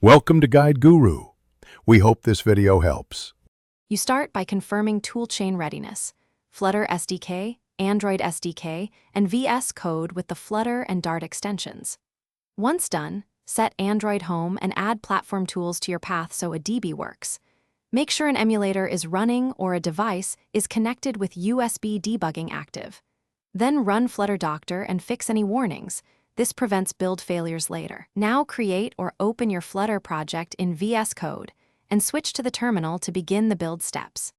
Welcome to Guide Guru. We hope this video helps. You start by confirming toolchain readiness, Flutter SDK, Android SDK, and Vscode with the Flutter and Dart extensions. Once done, set Android home and add platform tools to your path so a DB works. Make sure an emulator is running or a device is connected with USB debugging active. Then run Flutter Doctor and fix any warnings. This prevents build failures later. Now create or open your Flutter project in Vscode and switch to the terminal to begin the build steps.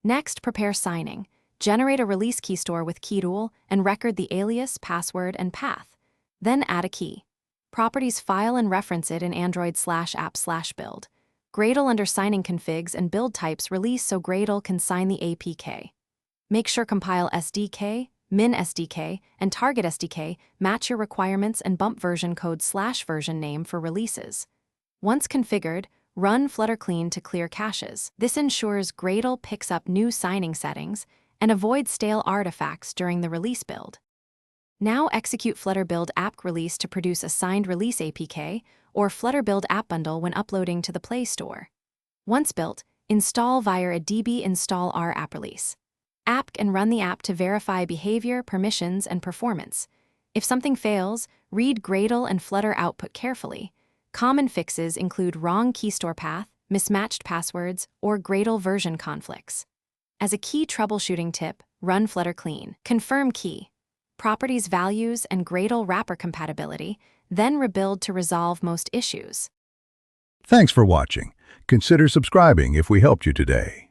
Next, prepare signing. Generate a release key store with KeyTool and record the alias, password, and path. Then add a key. Properties file and reference it in Android/app/build. Gradle under signing configs and build types release so Gradle can sign the APK. Make sure compile SDK, min SDK, and target SDK match your requirements and bump version code /version name for releases. Once configured, run Flutter clean to clear caches. This ensures Gradle picks up new signing settings and avoids stale artifacts during the release build. Now execute Flutter build app release to produce a signed release APK or Flutter build app bundle when uploading to the Play Store. Once built, install via a db install r app release. App and run the app to verify behavior, permissions, and performance. If something fails, read Gradle and Flutter output carefully. Common fixes include wrong key store path, mismatched passwords, or Gradle version conflicts. As a key troubleshooting tip, run Flutter clean. Confirm key, properties values, and Gradle wrapper compatibility, then rebuild to resolve most issues. Thanks for watching. Consider subscribing if we helped you today.